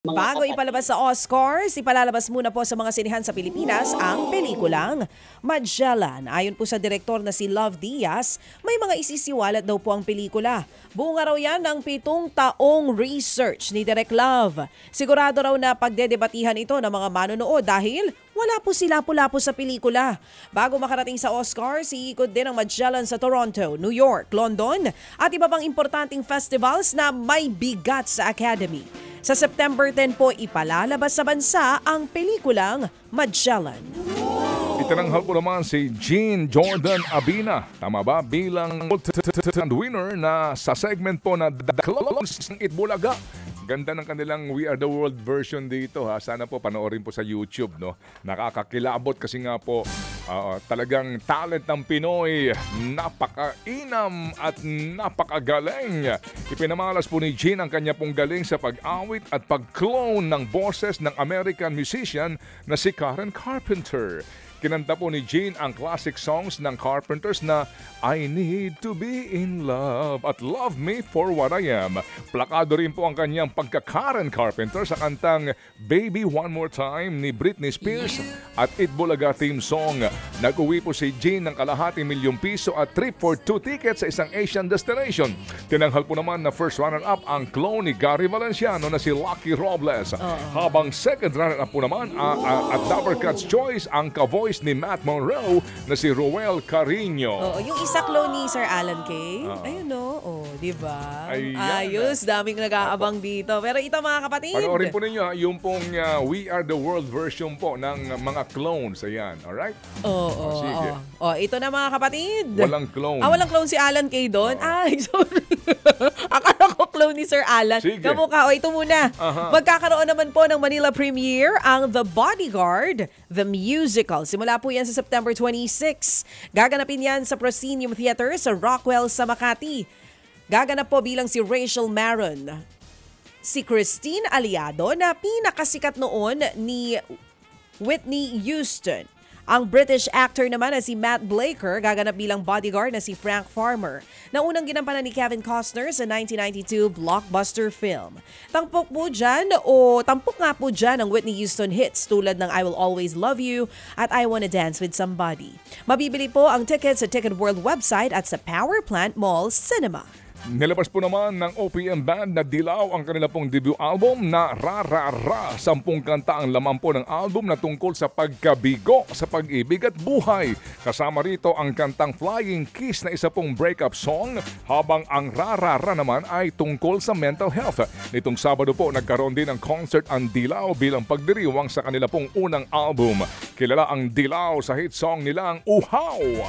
Bago ipalabas sa Oscars, ipalalabas muna po sa mga sinihan sa Pilipinas ang pelikulang Magellan. Ayon po sa direktor na si Love Diaz, may mga isisiwalat daw po ang pelikula. Bunga raw yan ng 7 taong research ni Direk Love. Sigurado raw na pagdedebatihan ito ng mga manonood dahil wala po sila lapu-lapu sa pelikula. Bago makarating sa Oscars, iikot din ang Magellan sa Toronto, New York, London at iba pang importanteng festivals na may bigat sa Academy. Sa September 10 po ipalalabas sa bansa ang pelikulang Magellan. Itinanghal po naman si Jean Jordan Abina, tama ba, bilang winner na sa segment po na The Clones ng Itbulaga. Ganda ng kanilang We Are the World version dito ha. Sana po panoorin po sa YouTube, no. Nakakakilabot kasi nga po talagang talent ng Pinoy, napakainam at napakagaling. Ipinamalas po ni Jean ang kanya pong galing sa pag-awit at pag-clone ng boses ng American musician na si Karen Carpenter. Kinanta po ni Jean ang classic songs ng Carpenters na I Need to Be in Love at Love Me for What I Am. Plakado rin po ang kanyang pagka-Karen Carpenter sa kantang Baby One More Time ni Britney Spears at Itbulaga theme song. Nag-uwi po si Jean ng ₱250,000 at trip for 2 tickets sa isang Asian destination. Tinanghal po naman na first runner-up ang clone ni Gary Valenciano na si Lucky Robles. Habang second runner-up po naman at Dapper Cat's Choice ang ka-voice ni Matt Monroe na si Roel Carino. Yung isa clone ni Sir Alan Kay. Ayun no. Di ba? Ayos, daming nag-aabang dito. Pero ito mga kapatid. Panoorin po ninyo yung pong We Are the World version po ng mga clones. Ayan, alright? Sige. Ito na mga kapatid. Walang clone. Walang clone si Alan Kay doon? Ay, sorry. Akala ko clone ni Sir Alan. Sige. Kamukha. Ito muna. Magkakaroon naman po ng Manila premiere ang The Bodyguard, the musical. Simula po yan sa September 26. Gaganapin yan sa Proscenium Theater sa Rockwell sa Makati. Gaganap po bilang si Rachel Maron. Si Christine Aliado na pinakasikat noon ni Whitney Houston. Ang British actor naman na si Matt Blaker gaganap bilang bodyguard na si Frank Farmer na unang ginampanan ni Kevin Costner sa 1992 blockbuster film. Tampok nga po dyan ang Whitney Houston hits tulad ng I Will Always Love You at I Wanna Dance With Somebody. Mabibili po ang tickets sa Ticket World website at sa Power Plant Mall Cinema. Nilabas po naman ng OPM Band na Dilaw ang kanila pong debut album na Ra Ra Ra. 10 kanta ang laman po ng album na tungkol sa pagkabigo, sa pag-ibig at buhay. Kasama rito ang kantang Flying Kiss na isa pong breakup song, habang ang Ra Ra Ra naman ay tungkol sa mental health. Nitong Sabado po nagkaroon din ng concert ang Dilaw bilang pagdiriwang sa kanila pong unang album. Kilala ang Dilaw sa hit song nilang Uhaw.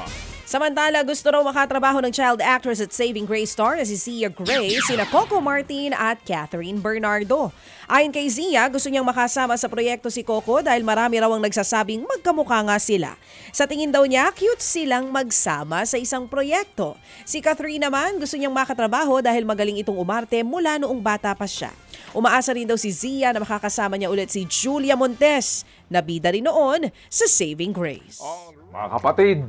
Samantala, gusto raw makatrabaho ng child actress at Saving Grace star na si Zia Gray, sina Coco Martin at Catherine Bernardo. Ayon kay Zia, gusto niyang makasama sa proyekto si Coco dahil marami raw ang nagsasabing magkamukha nga sila. Sa tingin daw niya, cute silang magsama sa isang proyekto. Si Catherine naman, gusto niyang makatrabaho dahil magaling itong umarte mula noong bata pa siya. Umaasa rin daw si Zia na makakasama niya ulit si Julia Montes, na bida rin noon sa Saving Grace. Mga kapatid,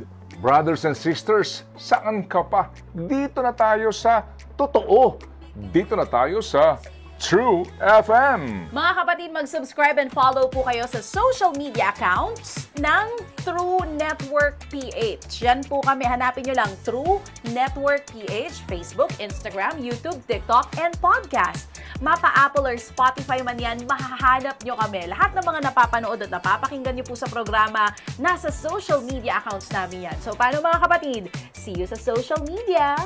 brothers and sisters, saan ka pa? Dito na tayo sa totoo. Dito na tayo sa True FM. Mga kapatid, mag-subscribe and follow po kayo sa social media accounts ng True Network PH. Yan po kami, hanapin nyo lang True Network PH, Facebook, Instagram, YouTube, TikTok, and podcast. Mapa Apple or Spotify man yan, mahahanap nyo kami. Lahat ng mga napapanood at napapakinggan nyo po sa programa, nasa social media accounts namin yan. So paano mga kapatid? See you sa social media!